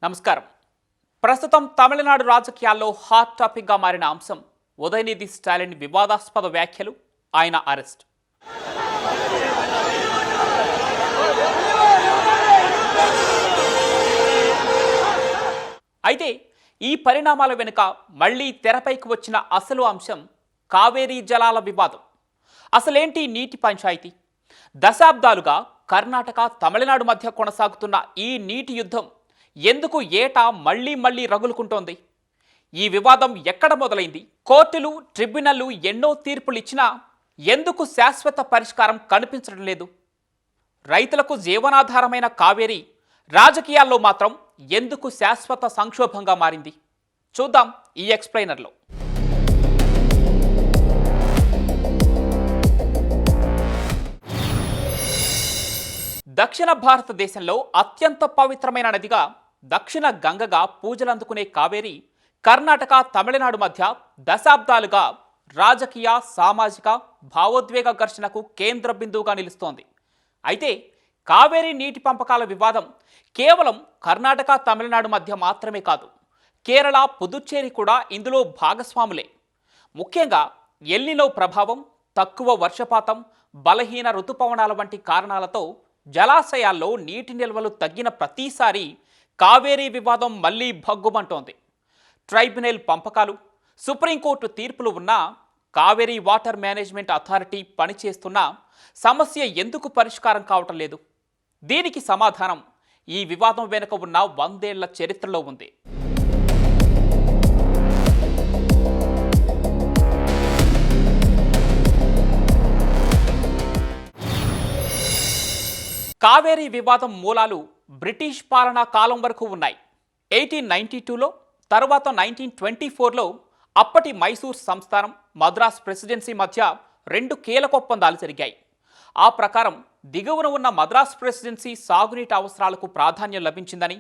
నమస్కారం. ప్రస్తుతం తమిళనాడు రాజకీయాల్లో హాట్ టాపిక్గా మారిన అంశం ఉదయనిధి స్టాలిన్ వివాదాస్పద వ్యాఖ్యలు, ఆయన అరెస్ట్. అయితే ఈ పరిణామాల వెనుక మళ్లీ తెరపైకి వచ్చిన అసలు అంశం కావేరీ జలాల వివాదం. అసలేంటి నీటి పంచాయతీ? దశాబ్దాలుగా కర్ణాటక, తమిళనాడు మధ్య కొనసాగుతున్న ఈ నీటి యుద్ధం ఎందుకు ఏటా మళ్లీ రగులుకుంటోంది? ఈ వివాదం ఎక్కడ మొదలైంది? కోర్టులు, ట్రిబ్యునల్లు ఎన్నో తీర్పులు ఇచ్చినా ఎందుకు శాశ్వత పరిష్కారం కనిపించడం లేదు? రైతులకు జీవనాధారమైన కావేరీ రాజకీయాల్లో మాత్రం ఎందుకు శాశ్వత సంక్షోభంగా మారింది? చూద్దాం ఈ ఎక్స్ప్లెయినర్లో. దక్షిణ భారతదేశంలో అత్యంత పవిత్రమైన నదిగా, దక్షిణ గంగగా పూజలందుకునే కావేరీ కర్ణాటక, తమిళనాడు మధ్య దశాబ్దాలుగా రాజకీయ, సామాజిక, భావోద్వేగ ఘర్షణకు కేంద్ర బిందువుగా నిలుస్తోంది. అయితే కావేరీ నీటి పంపకాల వివాదం కేవలం కర్ణాటక, తమిళనాడు మధ్య మాత్రమే కాదు, కేరళ, పుదుచ్చేరి కూడా ఇందులో భాగస్వాములే. ముఖ్యంగా ఎల్నినో ప్రభావం, తక్కువ వర్షపాతం, బలహీన ఋతుపవనాల వంటి కారణాలతో జలాశయాల్లో నీటి నిల్వలు తగ్గిన ప్రతిసారి కావేరీ వివాదం మళ్లీ భగ్గుమంటోంది. ట్రైబ్యునల్ పంపకాలు, సుప్రీంకోర్టు తీర్పులు ఉన్నా కావేరీ వాటర్ మేనేజ్మెంట్ అథారిటీ పనిచేస్తున్నా సమస్య ఎందుకు పరిష్కారం కావటం లేదు? దీనికి సమాధానం ఈ వివాదం వెనుక ఉన్న 100 ఏళ్ల చరిత్రలో ఉంది. కావేరీ వివాదం మూలాలు బ్రిటిష్ పాలనా కాలం వరకు ఉన్నాయి. 1892లో, తర్వాత 1924లో అప్పటి మైసూర్ సంస్థానం, మద్రాస్ ప్రెసిడెన్సీ మధ్య 2 కీలక ఒప్పందాలు జరిగాయి. ఆ ప్రకారం దిగువన ఉన్న మద్రాస్ ప్రెసిడెన్సీ సాగునీటి అవసరాలకు ప్రాధాన్యం లభించిందని,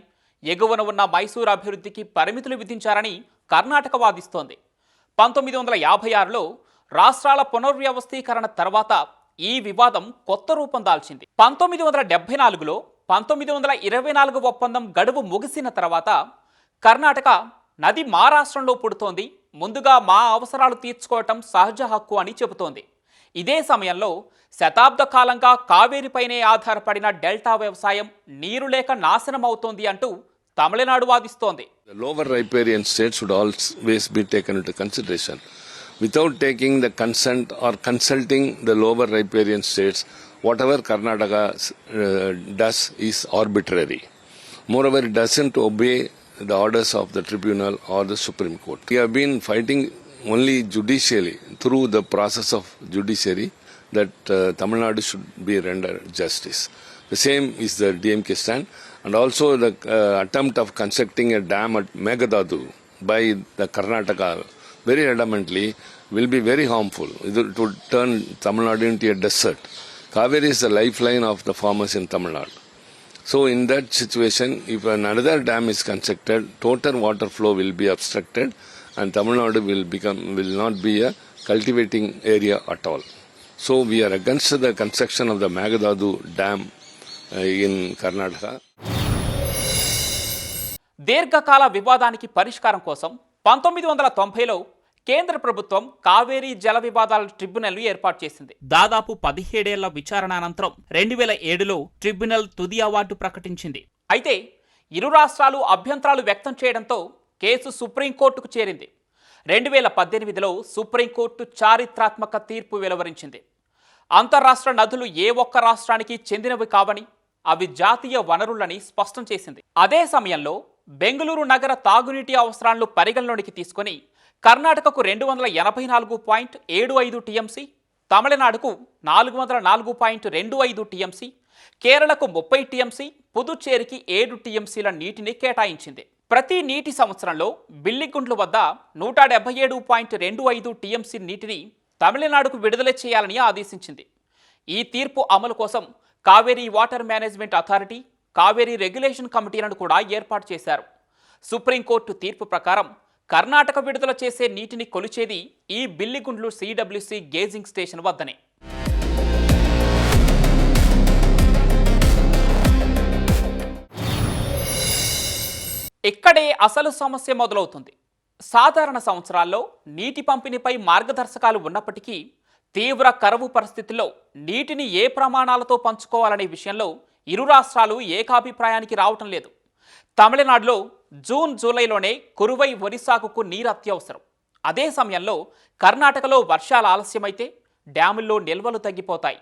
ఎగువన ఉన్న మైసూర్ అభివృద్ధికి పరిమితులు విధించారని కర్ణాటక వాదిస్తోంది. 1956లో రాష్ట్రాల పునర్వ్యవస్థీకరణ తర్వాత ఈ వివాదం కొత్త రూపం దాల్చింది. 1974లో 1924 ఒప్పందం గడువు ముగిసిన తర్వాత కర్ణాటక నది మా రాష్ట్రంలో పుడుతోంది, ముందుగా మా అవసరాలు తీర్చుకోవటం సహజ హక్కు అని చెబుతోంది. ఇదే సమయంలో శతాబ్ద కాలంగా కావేరీపైనే ఆధారపడిన డెల్టా వ్యవసాయం నీరు లేక నాశనం అవుతోంది అంటూ Tamil Nadu వాదిస్తోంది. The lower riparian states should always be taken into consideration. Without taking the consent or consulting the lower riparian states, whatever Karnataka does is arbitrary. Moreover, it doesn't obey the orders of the tribunal or the Supreme Court. We have been fighting only judicially, through the process of judiciary, that Tamil Nadu should be rendered justice. The same is the DMK stand, and also the attempt of constructing a dam at Megadadu by the Karnataka very adamantly will be very harmful. It would turn Tamil Nadu into a desert. Kaveri is the lifeline of the farmers in Tamil Nadu. So in that situation, if another dam is constructed, total water flow will be obstructed and Tamil Nadu will not be a cultivating area at all. So we are against the construction of the Megadadu dam in Karnataka. దీర్ఘకాల వివాదానికి పరిష్కారం కోసం 1990లో కేంద్ర ప్రభుత్వం కావేరీ జల వివాదాల tribunal ఏర్పాటు చేసింది. దాదాపు 17 ఏళ్ల విచారణ అనంతరం 2007లో ట్రిబ్యునల్ తుది అవార్డు ప్రకటించింది. అయితే ఇరు రాష్ట్రాలు అభ్యంతరాలు వ్యక్తం చేయడంతో కేసు సుప్రీంకోర్టుకు చేరింది. 2018లో సుప్రీంకోర్టు చారిత్రాత్మక తీర్పు వెలువరించింది. అంతర్రాష్ట్ర నదులు ఏ ఒక్క రాష్ట్రానికి చెందినవి కావని, అవి జాతీయ వనరులని స్పష్టం చేసింది. అదే సమయంలో బెంగళూరు నగర తాగునీటి అవసరాలను పరిగణలోనికి తీసుకుని కర్ణాటకకు 284.75 టీఎంసీ, తమిళనాడుకు 404.25 టీఎంసీ, కేరళకు 30 టీఎంసీ, పుదుచ్చేరికి 7 టీఎంసీల నీటిని కేటాయించింది. ప్రతి నీటి సంవత్సరంలో బిల్లిగుండ్ల వద్ద 177.25 టీఎంసీ నీటిని తమిళనాడుకు విడుదల చేయాలని ఆదేశించింది. ఈ తీర్పు అమలు కోసం Kaveri water management authority, Kaveri regulation కమిటీలను కూడా ఏర్పాటు చేశారు. సుప్రీంకోర్టు తీర్పు ప్రకారం కర్ణాటక విడుదల చేసే నీటిని కొలిచేది ఈ బిల్లిగుండ్లు సిడబ్ల్యూసి గేజింగ్ స్టేషన్ వద్దనే. ఇక్కడే అసలు సమస్య మొదలవుతుంది. సాధారణ సంవత్సరాల్లో నీటి పంపిణీపై మార్గదర్శకాలు ఉన్నప్పటికీ తీవ్ర కరువు పరిస్థితుల్లో నీటిని ఏ ప్రమాణాలతో పంచుకోవాలనే విషయంలో ఇరు రాష్ట్రాలు ఏకాభిప్రాయానికి రావటం లేదు. తమిళనాడులో జూన్ జూలైలోనే కురువై వరి సాగుకు నీరు అత్యవసరం. అదే సమయంలో కర్ణాటకలో వర్షాలు ఆలస్యమైతే డ్యాముల్లో నిల్వలు తగ్గిపోతాయి.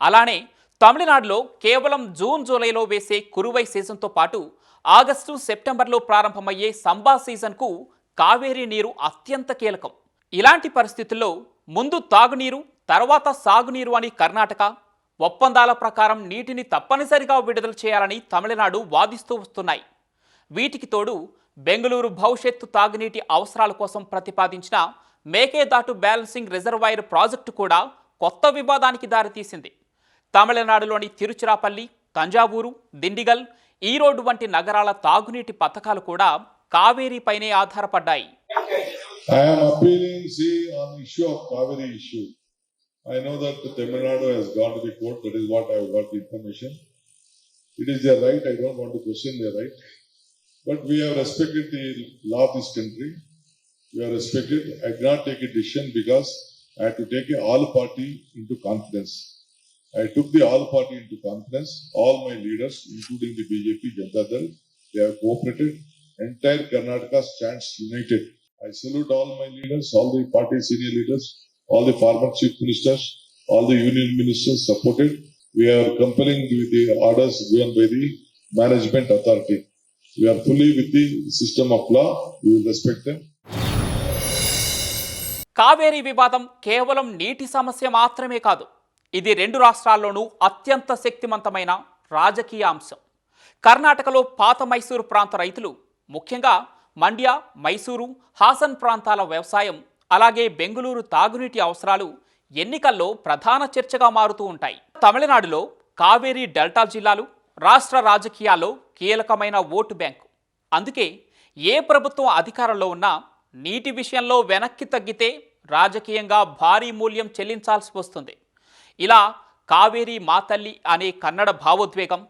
అలానే తమిళనాడులో కేవలం జూన్ జూలైలో వేసే కురువై సీజన్తో పాటు ఆగస్టు సెప్టెంబర్లో ప్రారంభమయ్యే సంబా సీజన్కు కావేరీ నీరు అత్యంత కీలకం. ఇలాంటి పరిస్థితుల్లో ముందు తాగునీరు, తర్వాత సాగునీరు అని కర్ణాటక, ఒప్పందాల ప్రకారం నీటిని తప్పనిసరిగా విడుదల చేయాలని తమిళనాడు వాదిస్తూ వస్తున్నాయి. వీటికి తోడు బెంగళూరు భవిష్యత్తు తాగునీటి అవసరాల కోసం ప్రతిపాదించిన మేకేదాటు బ్యాలెన్సింగ్ రిజర్వాయర్ ప్రాజెక్టు కూడా కొత్త వివాదానికి దారితీసింది. తమిళనాడులోని తిరుచిరాపల్లి, తంజావూరు, దిండిగల్, ఈరోడ్ వంటి నగరాల తాగునీటి పథకాలు కూడా కావేరీపైనే ఆధారపడ్డాయి. I am appealing, see, on the issue of Kaveri issue. I know that Tamil Nadu has gone to the court. That is what I have got the information. It is their right. I don't want to question their right. But we have respected the law of this country. We have respected. I did not take a decision because I had to take all party into confidence. I took the all party into confidence. All my leaders, including the BJP, Janata Dal, they have cooperated. Entire Karnataka stands united. I salute all my leaders, all the party senior leaders, all the former chief ministers, all the union ministers supported. We are complying with the orders given by the management authority. We are fully with the system of law. We will respect them. Kaveri వివాదం కేవలం నీటి సమస్య మాత్రమే కాదు. ఇది రెండు రాష్ట్రాల్లోనూ అత్యంత శక్తివంతమైన రాజకీయ అంశం. కర్ణాటకలో పాత మైసూరు ప్రాంత రైతులు, ముఖ్యంగా మండ్య, మైసూరు, హాసన్ ప్రాంతాల వ్యవసాయం, అలాగే బెంగళూరు తాగునీటి అవసరాలు ఎన్నికల్లో ప్రధాన చర్చగా మారుతూ ఉంటాయి. తమిళనాడులో కావేరీ డెల్టా జిల్లాలు రాష్ట్ర రాజకీయాల్లో కీలకమైన ఓటు బ్యాంకు. అందుకే ఏ ప్రభుత్వం అధికారంలో ఉన్నా నీటి విషయంలో వెనక్కి తగ్గితే రాజకీయంగా భారీ మూల్యం చెల్లించాల్సి వస్తుంది. ఇలా కావేరీ మా తల్లి అనే కన్నడ భావోద్వేగం,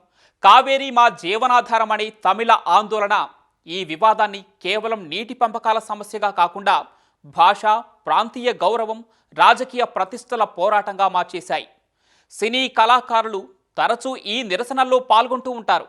కావేరీ మా జీవనాధారం అనే తమిళ ఆందోళన ఈ వివాదాన్ని కేవలం నీటి పంపకాల సమస్యగా కాకుండా భాష, ప్రాంతీయ గౌరవం, రాజకీయ ప్రతిష్టల పోరాటంగా మార్చేశాయి. సినీ కళాకారులు తరచూ ఈ నిరసనల్లో పాల్గొంటూ ఉంటారు.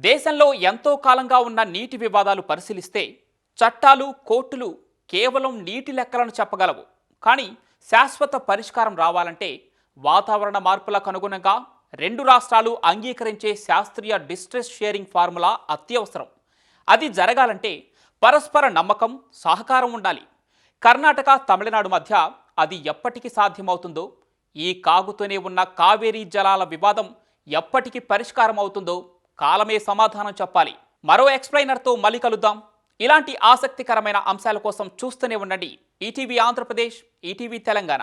దేశంలో ఎంతో కాలంగా ఉన్న నీటి వివాదాలు పరిశీలిస్తే చట్టాలు, కోర్టులు కేవలం నీటి లెక్కలను చెప్పగలవు. కానీ శాశ్వత పరిష్కారం రావాలంటే వాతావరణ మార్పులకు అనుగుణంగా రెండు రాష్ట్రాలు అంగీకరించే శాస్త్రీయ డిస్ట్రెస్ షేరింగ్ ఫార్ములా అత్యవసరం. అది జరగాలంటే పరస్పర నమ్మకం, సహకారం ఉండాలి. కర్ణాటక, తమిళనాడు మధ్య అది ఎప్పటికి సాధ్యమవుతుందో, ఈ కాగుతూనే ఉన్న కావేరీ జలాల వివాదం ఎప్పటికి పరిష్కారం అవుతుందో కాలమే సమాధానం చెప్పాలి. మరో ఎక్స్ప్లెయినర్తో మళ్ళీ కలుద్దాం. ఇలాంటి ఆసక్తికరమైన అంశాల కోసం చూస్తూనే ఉండండి ఈటీవీ ఆంధ్రప్రదేశ్, ఈటీవీ తెలంగాణ.